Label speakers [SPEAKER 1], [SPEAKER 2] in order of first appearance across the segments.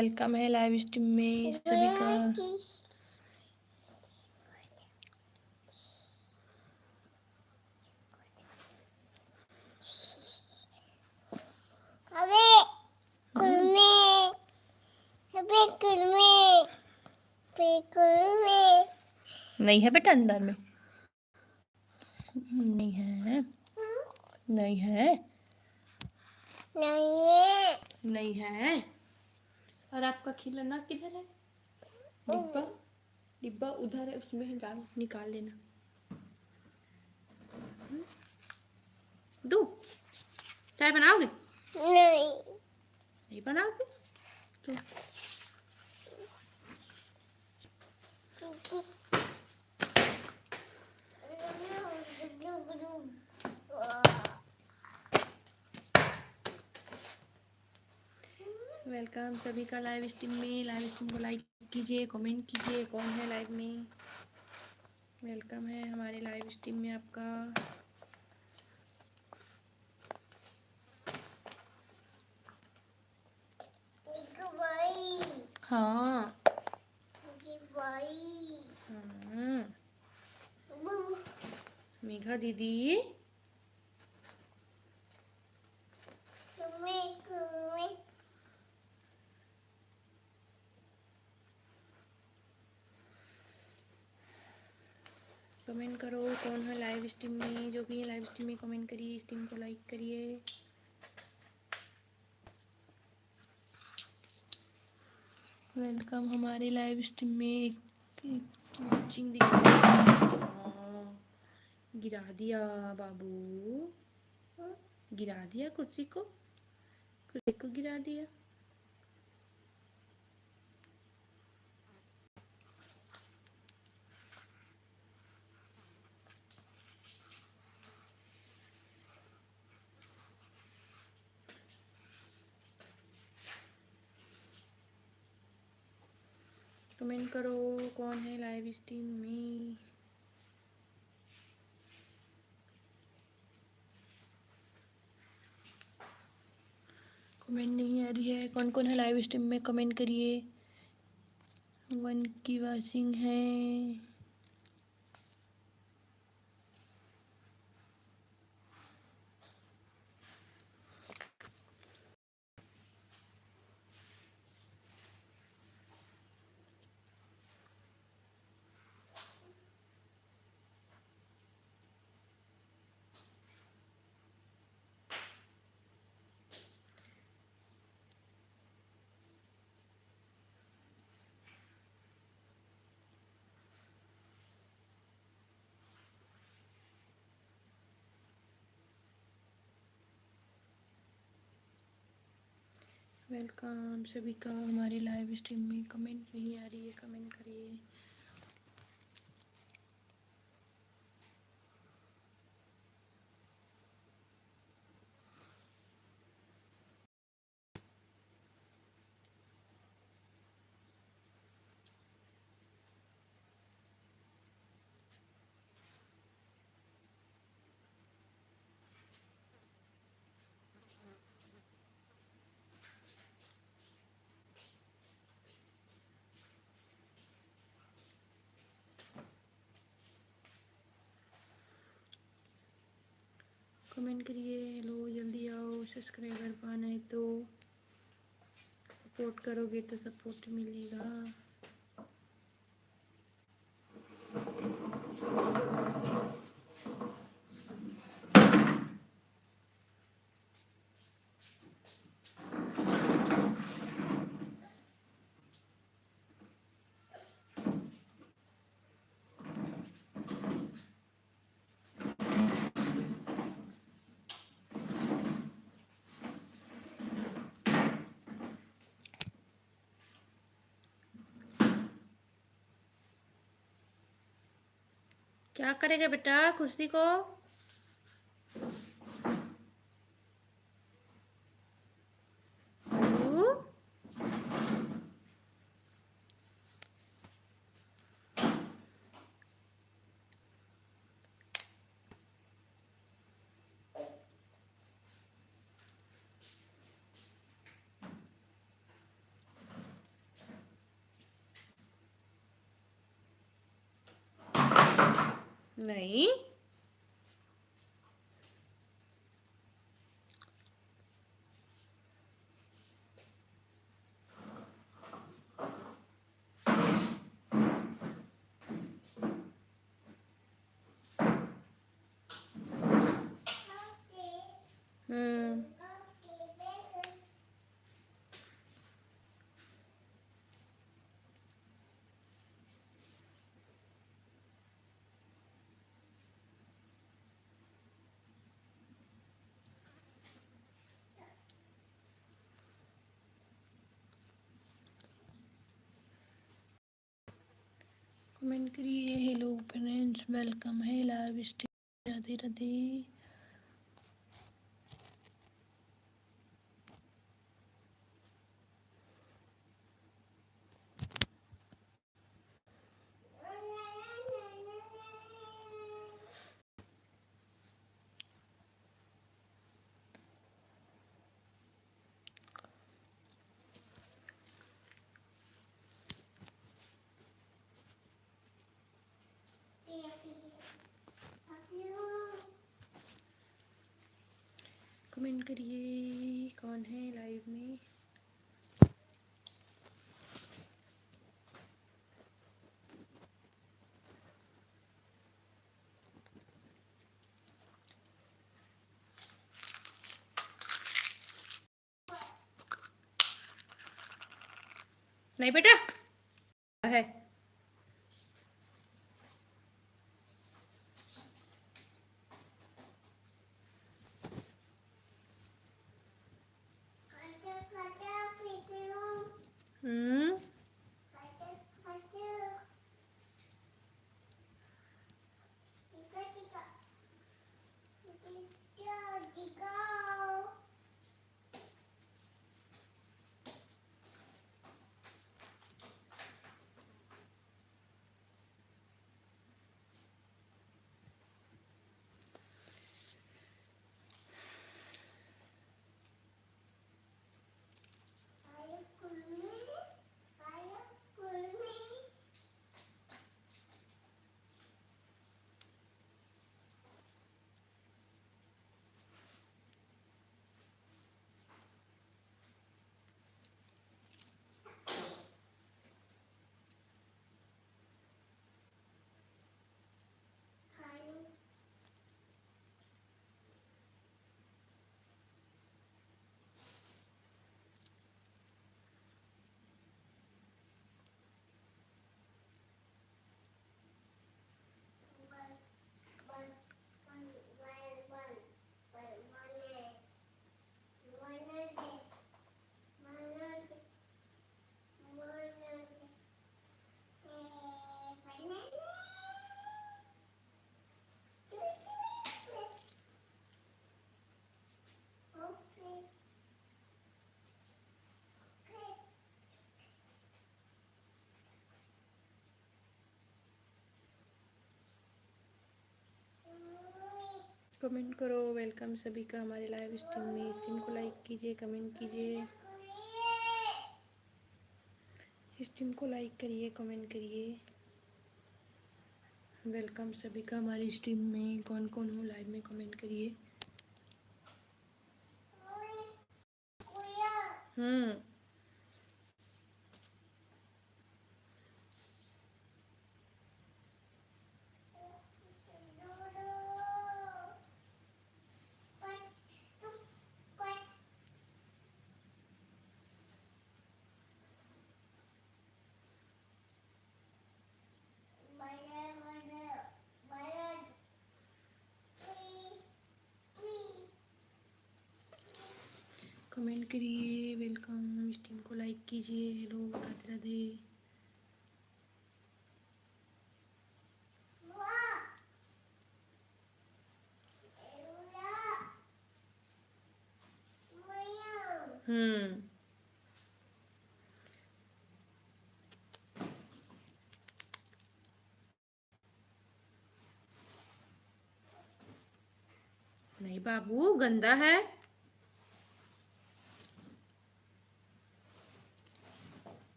[SPEAKER 1] Welcome है live stream में सभी का। नहीं है बेटा अंदर में, नहीं है, नहीं है, नहीं है। और आपका खिलौना किधर है? डिब्बा, डिब्बा उधर है, उसमें है, डाल निकाल लेना। दो चाय बनाओगे? नहीं बनाओगे तो वेलकम सभी का लाइव स्ट्रीम में। लाइव स्ट्रीम को लाइक कीजिए, कमेंट कीजिए, कौन है लाइव में। वेलकम है हमारे लाइव स्ट्रीम में आपका। हाँ हाँ मेघा दीदी, कमेंट करो कौन है लाइव स्ट्रीम में। जो भी है लाइव स्ट्रीम में कमेंट करिए, स्ट्रीम को लाइक करिए। वेलकम हमारे लाइव स्ट्रीम में। एक वॉचिंग दिख रही है। गिरा दिया बाबू, गिरा दिया कुर्सी को, कुर्सी को गिरा दिया। कमेंट करो कौन है लाइव स्ट्रीम में। कमेंट नहीं आ रही है। कौन कौन है लाइव स्ट्रीम में कमेंट करिए। वन की वॉचिंग है। वेलकम सभी का हमारे लाइव स्ट्रीम में। कमेंट नहीं आ रही है, कमेंट करिए। कमेंट करिए। हेलो जल्दी आओ, सब्सक्राइबर पाना है तो सपोर्ट करोगे तो सपोर्ट मिलेगा। क्या करेगा बेटा कुर्सी को? हेलो? नहीं। हम्म। कमेंट करिए। हेलो फ्रेंड्स, वेलकम है live stream. Radhe Radhe. Comment करिए कौन है लाइव में। नहीं बेटा है। हम्म। कमेंट करो। वेलकम सभी का हमारे लाइव स्ट्रीम में। स्ट्रीम को लाइक कीजिए, कमेंट कीजिए। स्ट्रीम को लाइक करिए, कमेंट करिए। वेलकम सभी का हमारे स्ट्रीम में। कौन कौन हो लाइव में कमेंट करिए। हम्म। कमेंट करिए, वेलकम। स्ट्रीम को लाइक कीजिए। हेलो, राधे राधे। हम्म। नहीं बाबू, गंदा है।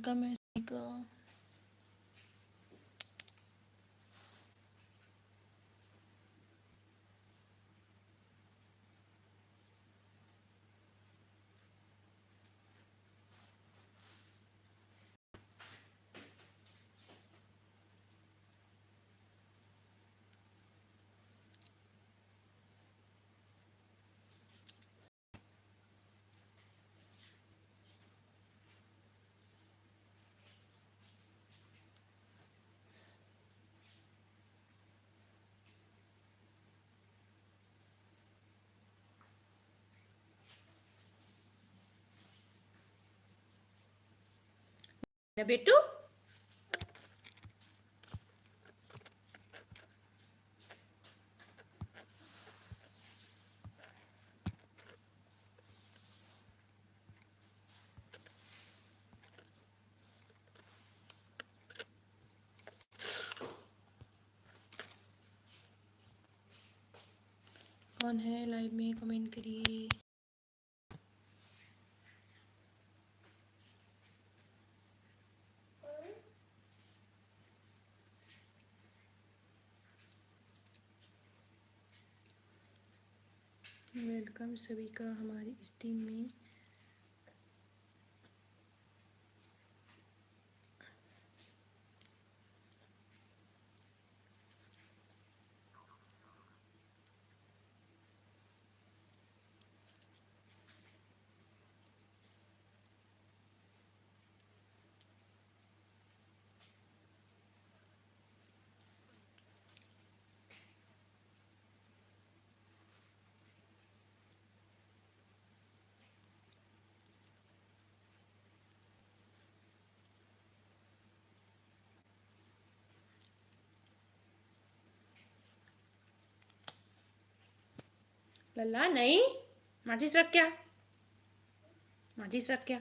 [SPEAKER 1] वेलकम है सभी का। बेटू कौन है लाइव में, कमेंट करिए। वेलकम सभी का हमारी इस टीम में। लल्ला नहीं, माचिस रख क्या, माचिस रख क्या।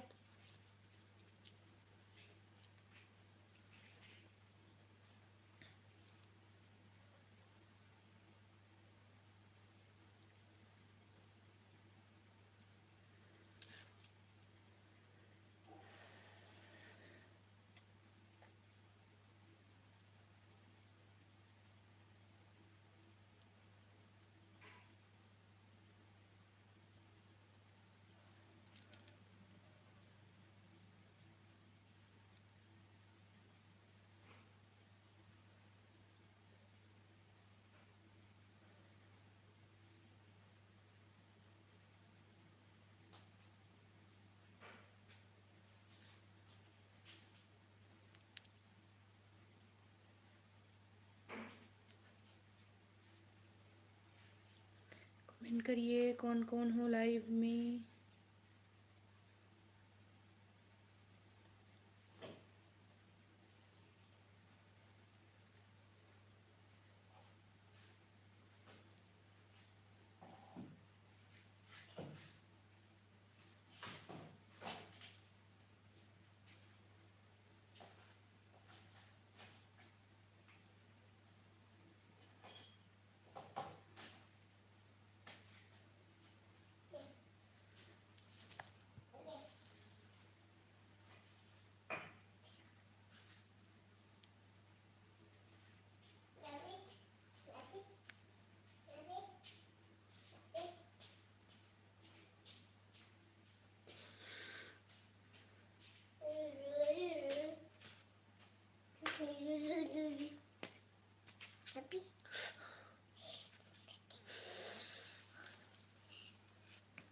[SPEAKER 1] कमेंट करिए कौन कौन हो लाइव में।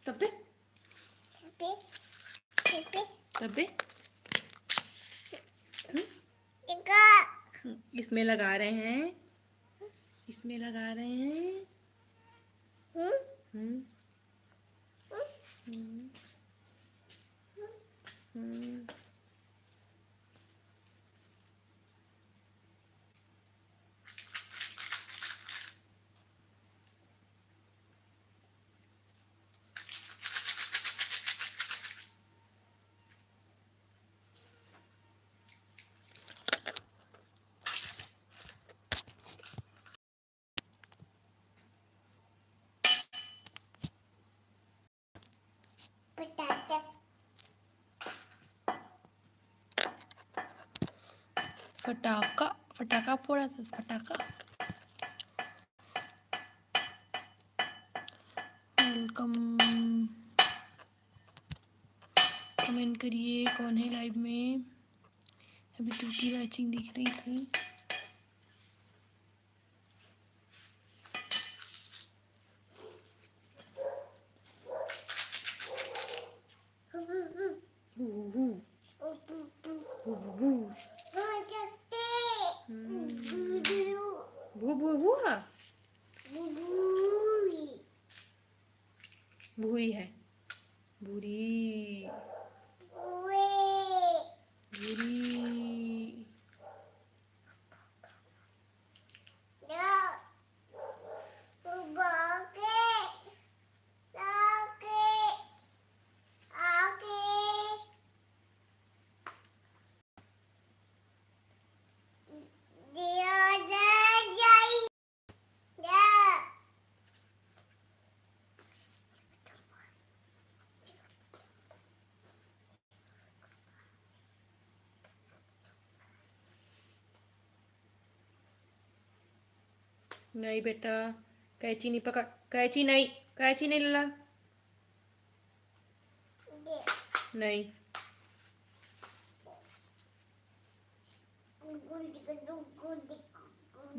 [SPEAKER 1] तब्बे तब्बे इसमें लगा रहे हैं, इसमें लगा रहे हैं। हम्म हम्म हम्म। फटाका फटाका फोड़ा था फटाका। वेलकम। कमेंट करिए कौन है लाइव में। अभी 2 की वॉचिंग दिख रही थी। भू भू हुआ भूरी है भूरी भूरी। नहीं बेटा कैची नहीं पकड़ कैची नहीं लला नहीं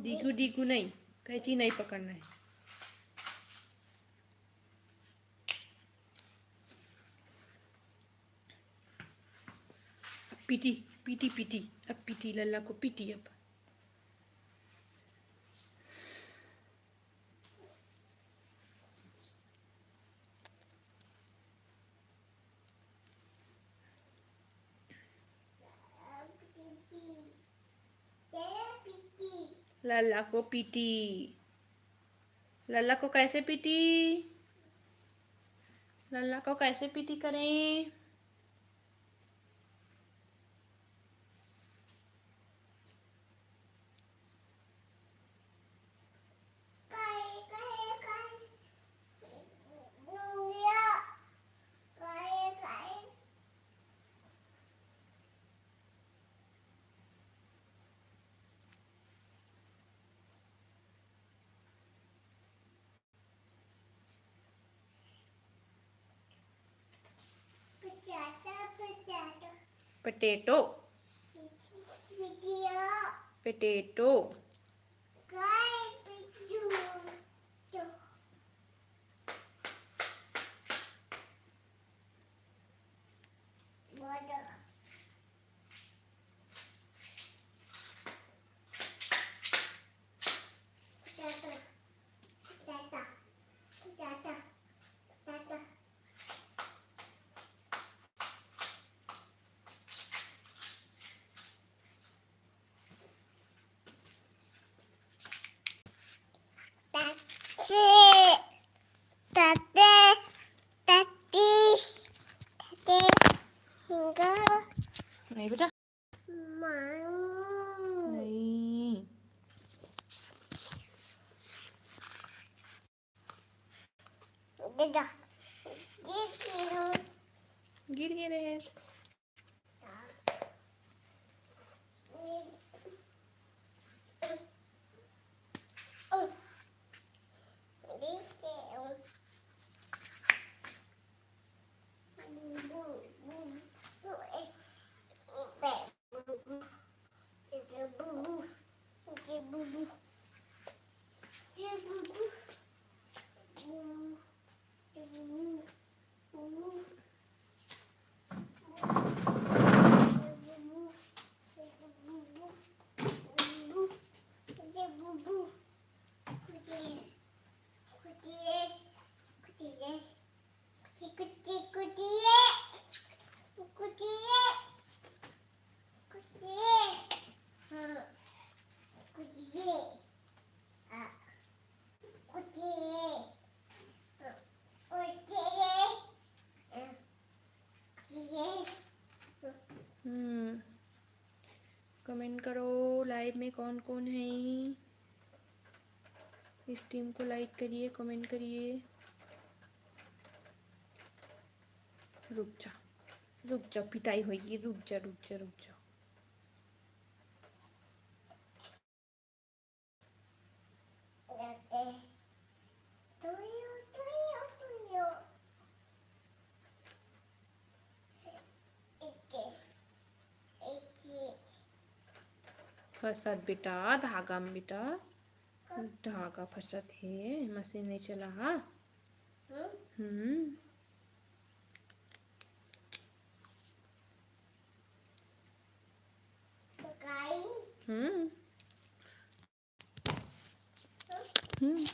[SPEAKER 1] डीगू डीगू नहीं कैची नहीं पकड़ना है। पीटी पीटी पीटी अब पीटी लल्ला को पीटी अब। लल्ला को पीटी लल्ला को कैसे पीटी लल्ला को कैसे पीटी करें। पटेटो पटेटो नहीं बेटा नहीं गिर गए रे। कमेंट करो लाइव में कौन कौन है। इस टीम को लाइक करिए कमेंट करिए। रुक जा पिटाई होगी रुक जा। फसत बेटा धागा में बेटा, धागा फसत है, मशीन नहीं चला हा। हम्म हम्म